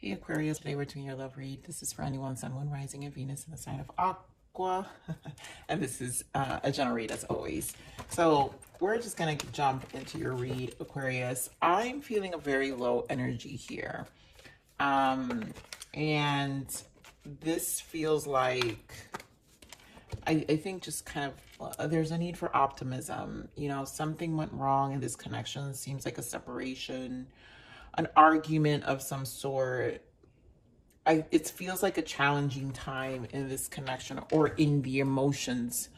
Hey Aquarius, today we're doing your love read. This is for anyone, Sun, Moon, Rising, and Venus in the sign of Aqua. And this is a general read as always. So we're just going to jump into your read, Aquarius. I'm feeling a very low energy here. And this feels like, I think just kind of, there's a need for optimism. You know, something went wrong in this connection. It seems like a separation, an argument of some sort. It feels like a challenging time in this connection or in the emotions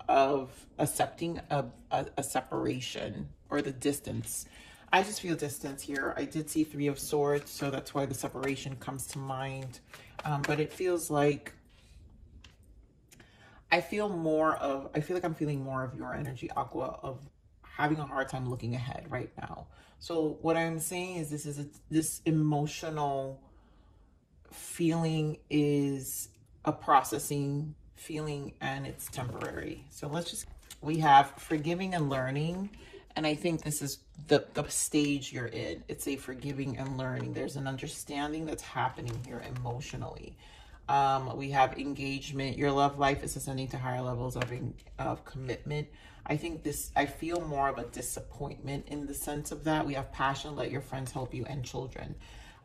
of accepting a separation or the distance. I just feel distance here. I did see Three of Swords, so that's why the separation comes to mind. But it feels like I feel like I'm feeling more of your energy, Aqua, of having a hard time looking ahead right now. So what I'm saying is this emotional feeling is a processing feeling and it's temporary. So we have forgiving and learning. And I think this is the stage you're in. It's a forgiving and learning. There's an understanding that's happening here emotionally. We have engagement. Your love life is ascending to higher levels of commitment. I feel more of a disappointment in the sense of that. We have passion, let your friends help you, and children.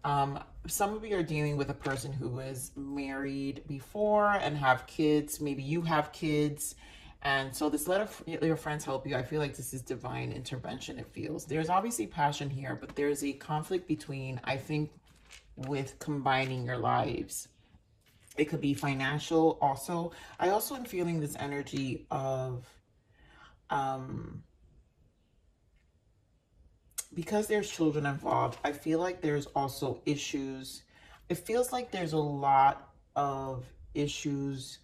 Some of you are dealing with a person who was married before and have kids. Maybe you have kids. And so this let your friends help you. I feel like this is divine intervention, it feels. There's obviously passion here, but there's a conflict between, I think, with combining your lives. It could be financial also. I also am feeling this energy of, because there's children involved, I feel like there's also issues. It feels like there's a lot of issues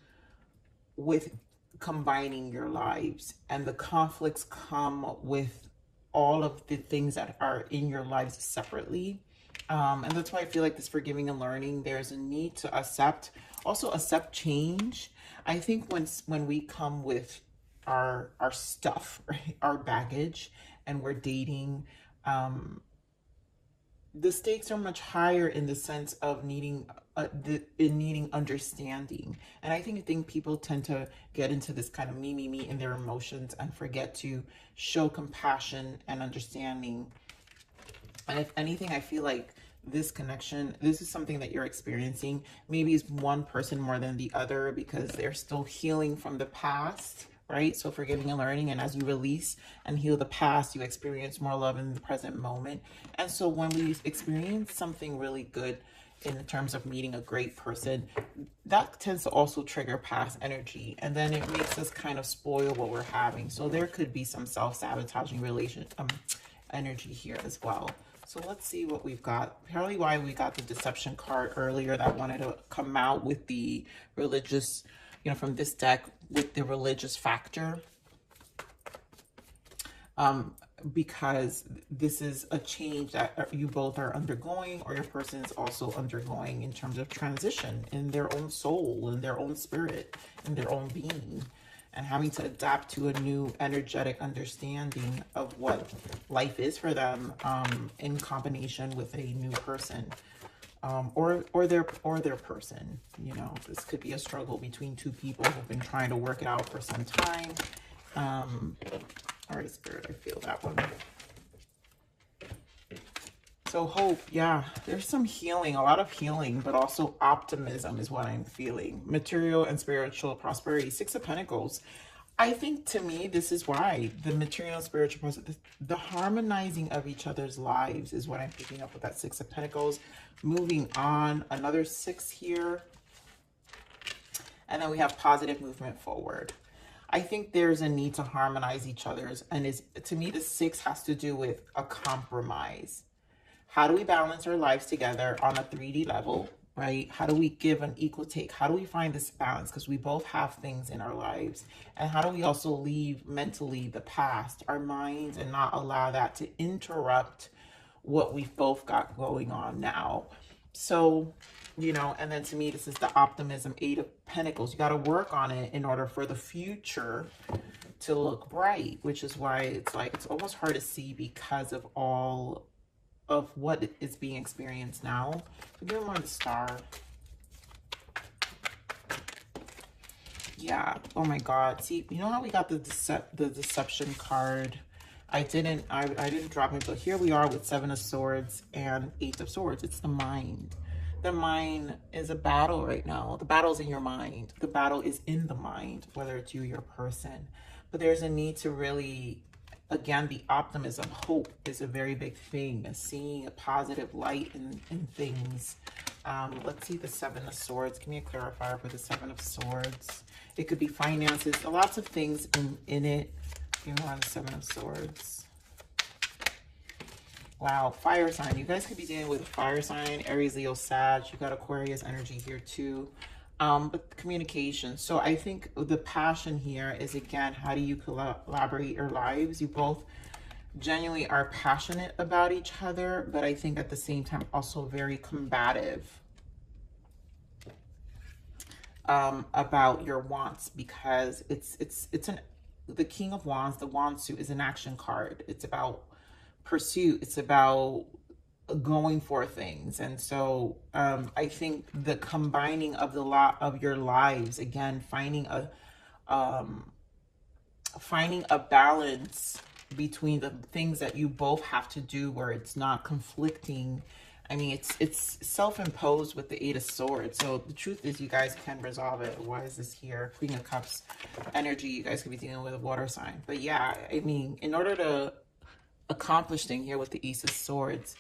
with combining your lives, and the conflicts come with all of the things that are in your lives separately. And that's why I feel like this forgiving and learning, there's a need to accept change. I think when we come with our stuff, right, our baggage, and we're dating, the stakes are much higher in the sense of needing understanding. And I think people tend to get into this kind of me in their emotions and forget to show compassion and understanding. And if anything, I feel like this connection, this is something that you're experiencing. Maybe it's one person more than the other because they're still healing from the past, right? So forgiving and learning, and as you release and heal the past, you experience more love in the present moment. And so when we experience something really good in terms of meeting a great person, that tends to also trigger past energy, and then it makes us kind of spoil what we're having. So there could be some self-sabotaging energy here as well. So let's see what we've got. Apparently why we got the deception card earlier, that wanted to come out with the religious, from this deck, with the religious factor. Because this is a change that you both are undergoing, or your person is also undergoing in terms of transition in their own soul, in their own spirit, in their own being, and having to adapt to a new energetic understanding of what life is for them, in combination with a new person, or their person. This could be a struggle between two people who've been trying to work it out for some time. All right, Spirit, I feel that one. So hope, yeah, there's some healing, a lot of healing, but also optimism is what I'm feeling. Material and spiritual prosperity. Six of Pentacles. I think, to me, this is why the material and spiritual prosperity, the harmonizing of each other's lives is what I'm picking up with that Six of Pentacles. Moving on, another six here. And then we have positive movement forward. I think there's a need to harmonize each other's, and to me, the six has to do with a compromise. How do we balance our lives together on a 3D level, right? How do we give an equal take? How do we find this balance? Because we both have things in our lives. And how do we also leave mentally the past, our minds, and not allow that to interrupt what we've both got going on now? So, and then to me, this is the optimism, Eight of Pentacles. You got to work on it in order for the future to look bright, which is why it's almost hard to see because of all of what is being experienced now. Give me more of the Star. Yeah. Oh my God. See, you know how we got the deception card? I didn't drop it, but here we are with Seven of Swords and Eight of Swords. It's the mind. The mind is a battle right now. The battle's in your mind. The battle is in the mind, whether it's you or your person. But there's a need to really, again, the optimism, hope is a very big thing. Seeing a positive light in things. Let's see the Seven of Swords. Give me a clarifier for the Seven of Swords. It could be finances, lots of things in it. Give me the Seven of Swords. Wow, fire sign. You guys could be dealing with a fire sign, Aries, Leo, Sag. You got Aquarius energy here too. But communication. So I think the passion here is, again, how do you collaborate your lives? You both genuinely are passionate about each other, but I think at the same time also very combative about your wants, because the King of Wands, the Wand suit, is an action card. It's about pursuit. It's about going for things. And so I think the combining of the lot of your lives, again, finding a balance between the things that you both have to do where it's not conflicting. I mean, it's self-imposed with the Eight of Swords. So the truth is, you guys can resolve it. Why is this here? Queen of Cups energy. You guys could be dealing with a water sign. But yeah, I mean, in order to accomplish things here with the Ace of Swords,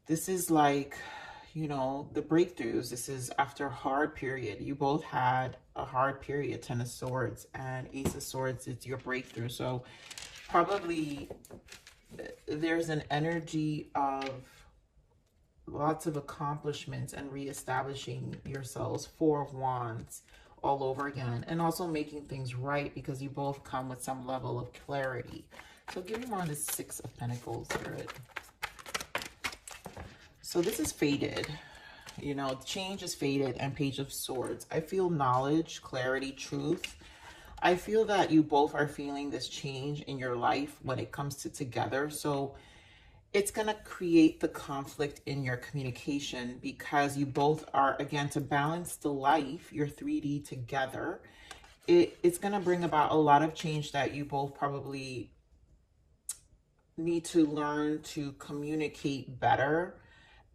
this is like, you know, the breakthroughs. This is after a hard period. You both had a hard period, Ten of Swords and Ace of Swords. It's your breakthrough. So probably there's an energy of lots of accomplishments and reestablishing yourselves. Four of Wands all over again, and also making things right, because you both come with some level of clarity. So give me more on the Six of Pentacles, Spirit. So this is faded, you know, change is faded, and Page of Swords. I feel knowledge, clarity, truth. I feel that you both are feeling this change in your life when it comes to together. So it's going to create the conflict in your communication, because you both are, again, to balance the life, your 3D together. It's going to bring about a lot of change that you both probably need to learn to communicate better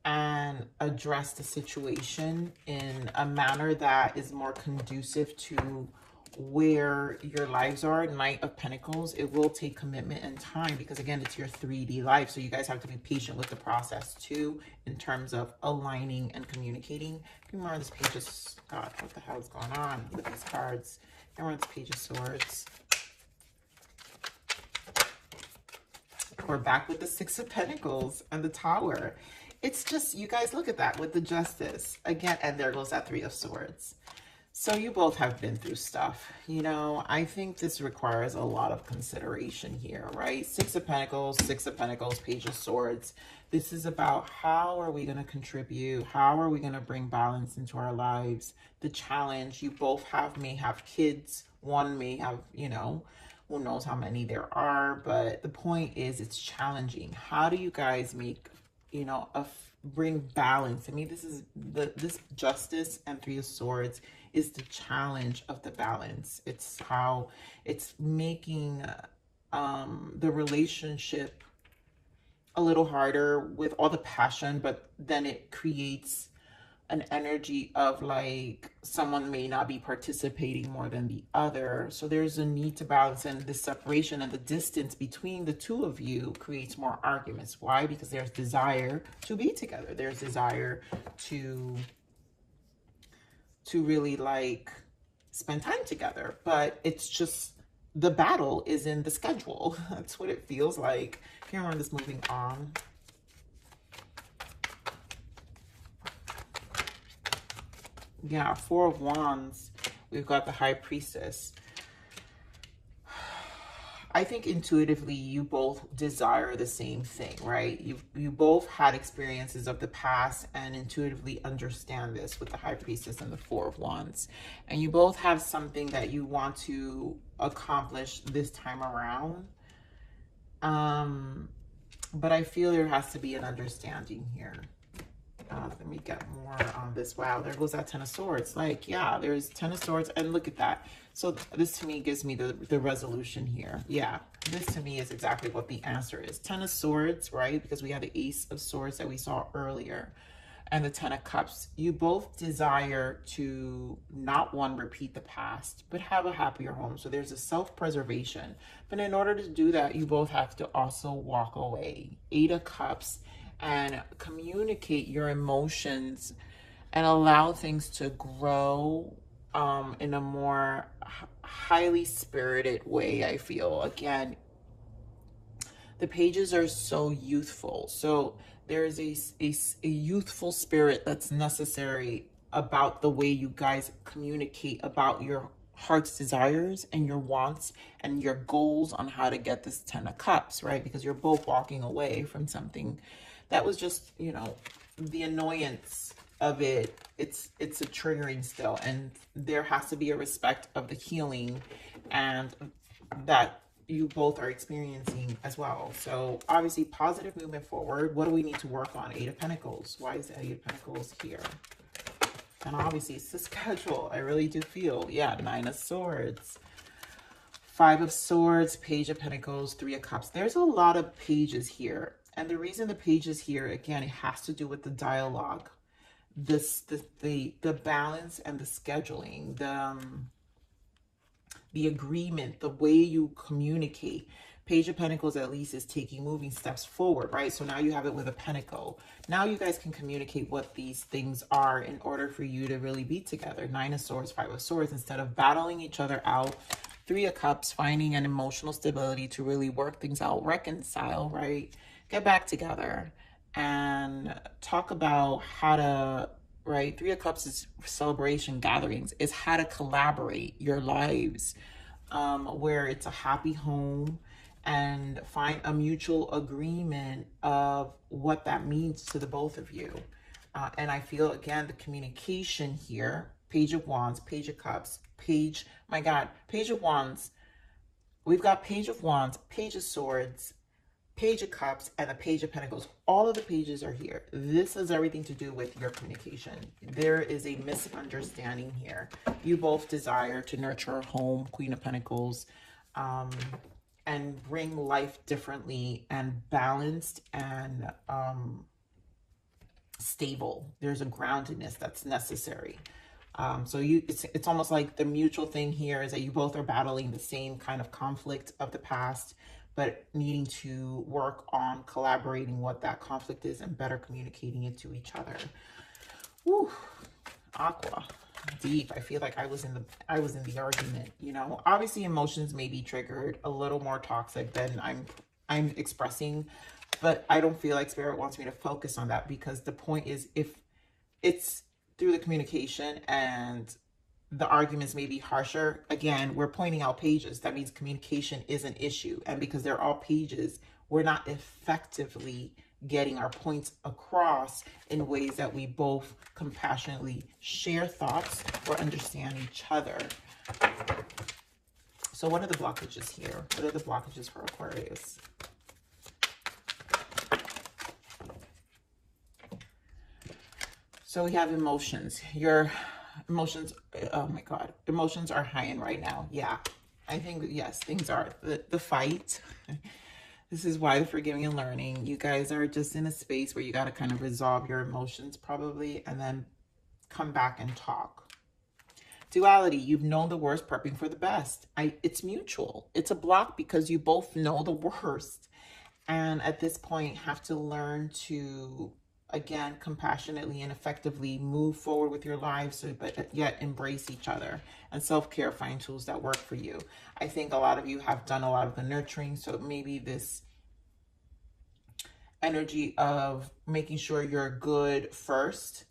and address the situation in a manner that is more conducive to where your lives are. Knight of Pentacles, it will take commitment and time, because again, it's your 3D life. So you guys have to be patient with the process too, in terms of aligning and communicating. Remember this Page of, God, what the hell is going on with these cards? Remember this Page of Swords. We're back with the Six of Pentacles and the Tower. It's just, you guys, look at that with the Justice again, and there goes that Three of Swords. So you both have been through stuff. You know, I think this requires a lot of consideration here, right? Six of Pentacles, Page of Swords. This is about how are we going to contribute? How are we going to bring balance into our lives? The challenge, you both may have kids. One may have, you know, who knows how many there are. But the point is, it's challenging. How do you guys make, you know, bring balance? I mean, this is this Justice and Three of Swords is the challenge of the balance. It's how it's making the relationship a little harder with all the passion, but then it creates an energy of like someone may not be participating more than the other. So there's a need to balance, and the separation and the distance between the two of you creates more arguments. Why? Because there's desire to be together. There's desire to really like spend time together, but it's just the battle is in the schedule. That's what it feels like. Here on this, moving on. Yeah, Four of Wands. We've got the High Priestess. I think intuitively you both desire the same thing, right? You both had experiences of the past and intuitively understand this with the High Priestess and the Four of Wands. And you both have something that you want to accomplish this time around. But I feel there has to be an understanding here. Let me get more on this. Wow, there goes that Ten of Swords. Like, yeah, there's Ten of Swords, and look at that. So this to me gives me the resolution here. Yeah, this to me is exactly what the answer is. Ten of Swords, right? Because we had the Ace of Swords that we saw earlier, and the Ten of Cups. You both desire to not, one, repeat the past, but have a happier home. So there's a self-preservation. But in order to do that, you both have to also walk away. Eight of Cups, and communicate your emotions and allow things to grow in a more highly spirited way, I feel. Again, the pages are so youthful. So there is a youthful spirit that's necessary about the way you guys communicate about your heart's desires and your wants and your goals on how to get this Ten of Cups, right? Because you're both walking away from something that was just, you know, the annoyance of it. It's a triggering still, and there has to be a respect of the healing and that you both are experiencing as well. So obviously positive movement forward. What do we need to work on? Eight of Pentacles. Why is the Eight of Pentacles here? And obviously it's the schedule. I really do feel, yeah, Nine of Swords, Five of Swords, Page of Pentacles, Three of Cups. There's a lot of pages here. And the reason the pages here, again, it has to do with the dialogue, the balance and the scheduling, the agreement, the way you communicate. Page of Pentacles at least is moving steps forward, right? So now you have it with a pentacle. Now you guys can communicate what these things are in order for you to really be together. Nine of Swords, Five of Swords, instead of battling each other out. Three of Cups, finding an emotional stability to really work things out, reconcile, right? Get back together and talk about how to, right? Three of Cups is celebration, gatherings, is how to collaborate your lives, where it's a happy home, and find a mutual agreement of what that means to the both of you. And I feel, again, the communication here, Page of Wands, Page of Cups, Page, my God, Page of Wands. We've got Page of Wands, Page of Swords, Page of Cups, and the Page of Pentacles. All of the pages are here. This has everything to do with your communication. There is a misunderstanding here. You both desire to nurture a home, Queen of Pentacles, and bring life differently and balanced and stable. There's a groundedness that's necessary. So it's almost like the mutual thing here is that you both are battling the same kind of conflict of the past, but needing to work on collaborating what that conflict is and better communicating it to each other. Woo, Aqua, deep. I feel like I was in the argument, you know. Obviously emotions may be triggered a little more toxic than I'm expressing, but I don't feel like Spirit wants me to focus on that, because the point is, if it's through the communication and the arguments may be harsher, again, we're pointing out pages. That means communication is an issue. And because they're all pages, we're not effectively getting our points across in ways that we both compassionately share thoughts or understand each other. So what are the blockages here? What are the blockages for Aquarius? So we have emotions. Your emotions, oh my God, emotions are high in right now. Yeah, I think, yes, things are. The fight. This is why the forgiving and learning. You guys are just in a space where you got to kind of resolve your emotions probably, and then come back and talk. Duality. You've known the worst, prepping for the best. It's mutual. It's a block because you both know the worst. And at this point, have to learn to, again, compassionately and effectively move forward with your lives, but yet embrace each other. And self-care, find tools that work for you. I think a lot of you have done a lot of the nurturing, so maybe this energy of making sure you're good first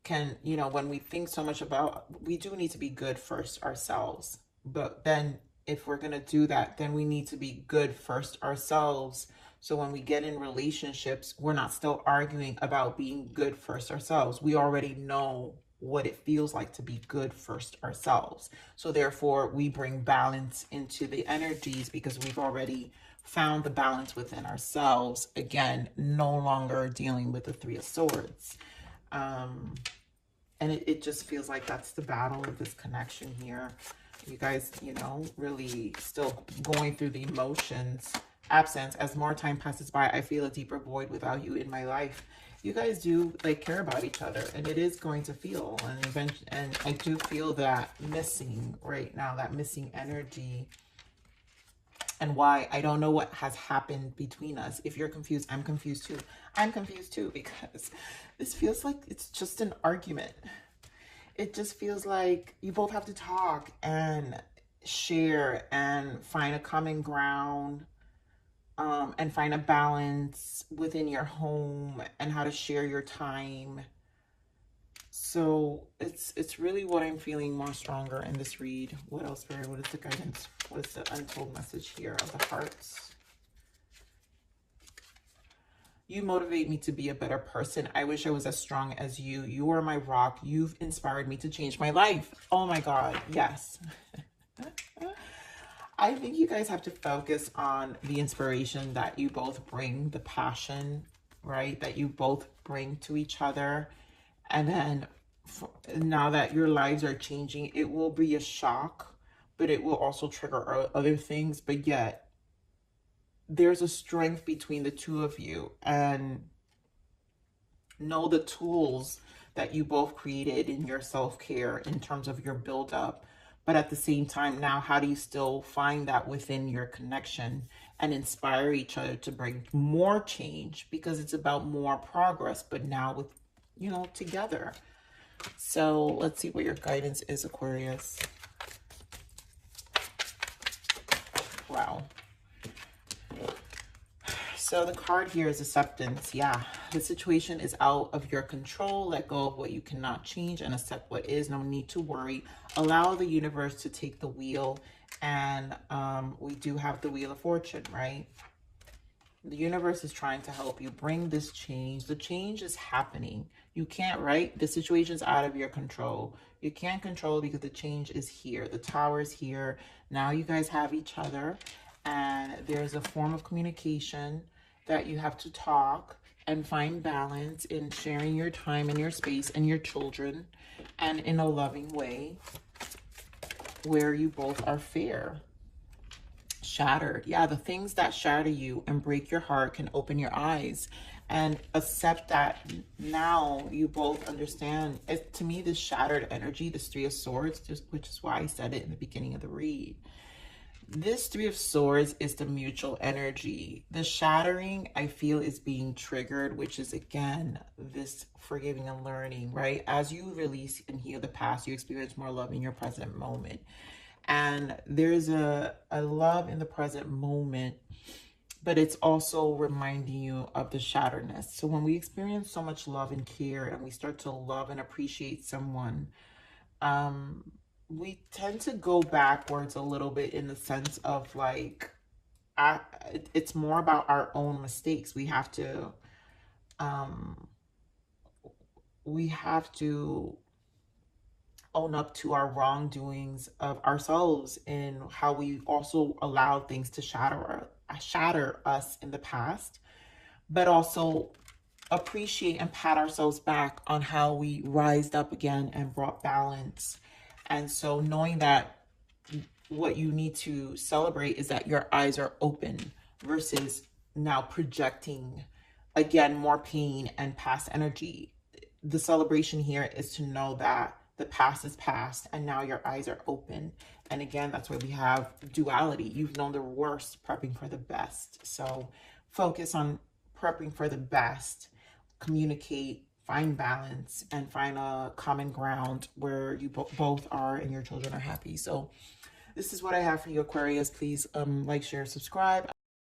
can, you know, when we think so much about, we do need to be good first ourselves. But then if we're going to do that, then we need to be good first ourselves. So when we get in relationships, we're not still arguing about being good first ourselves. We already know what it feels like to be good first ourselves. So therefore, we bring balance into the energies because we've already found the balance within ourselves. Again, no longer dealing with the Three of Swords. And it just feels like that's the battle of this connection here. You guys, you know, really still going through the emotions. Absence. As more time passes by, I feel a deeper void without you in my life. You guys do like care about each other, and it is going to feel, and eventually, and I do feel that missing right now, that missing energy. And why? I don't know what has happened between us. If you're confused, I'm confused too. I'm confused too, because this feels like it's just an argument. It just feels like you both have to talk and share and find a common ground, and find a balance within your home and how to share your time. So it's really what I'm feeling more stronger in this read. What else, Fairy? What is the guidance? What is the untold message here of the hearts? You motivate me to be a better person. I wish I was as strong as you. You are my rock. You've inspired me to change my life. Oh my God, yes. I think you guys have to focus on the inspiration that you both bring, the passion, right, that you both bring to each other. And then now that your lives are changing, it will be a shock, but it will also trigger other things. But yet, there's a strength between the two of you, and know the tools that you both created in your self-care in terms of your build-up. But at the same time, now how do you still find that within your connection and inspire each other to bring more change? Because it's about more progress, but now with, you know, together. So let's see what your guidance is, Aquarius. Wow. So the card here is acceptance. Yeah, the situation is out of your control. Let go of what you cannot change and accept what is. No need to worry. Allow the universe to take the wheel. And we do have the Wheel of Fortune, right? The universe is trying to help you bring this change. The change is happening. You can't, right? The situation's out of your control. You can't control because the change is here. The Tower is here. Now you guys have each other. And there's a form of communication that you have to talk and find balance in sharing your time and your space and your children, and in a loving way where you both are fair. Shattered. Yeah, the things that shatter you and break your heart can open your eyes, and accept that now you both understand. To me, this shattered energy, this Three of Swords, which is why I said it in the beginning of the read. This Three of Swords is the mutual energy. The shattering, I feel, is being triggered, which is, again, this forgiving and learning, right? As you release and heal the past, you experience more love in your present moment. And there's a love in the present moment, but it's also reminding you of the shatteredness. So when we experience so much love and care, and we start to love and appreciate someone, we tend to go backwards a little bit, in the sense of like, it's more about our own mistakes. We have to own up to our wrongdoings of ourselves, and how we also allow things to shatter us in the past, but also appreciate and pat ourselves back on how we rised up again and brought balance. And so knowing that what you need to celebrate is that your eyes are open, versus now projecting, again, more pain and past energy. The celebration here is to know that the past is past, and now your eyes are open. And again, that's why we have duality. You've known the worst, prepping for the best. So focus on prepping for the best, communicate, find balance, and find a common ground where you both are and your children are happy. So this is what I have for you, Aquarius. Please like, share, subscribe.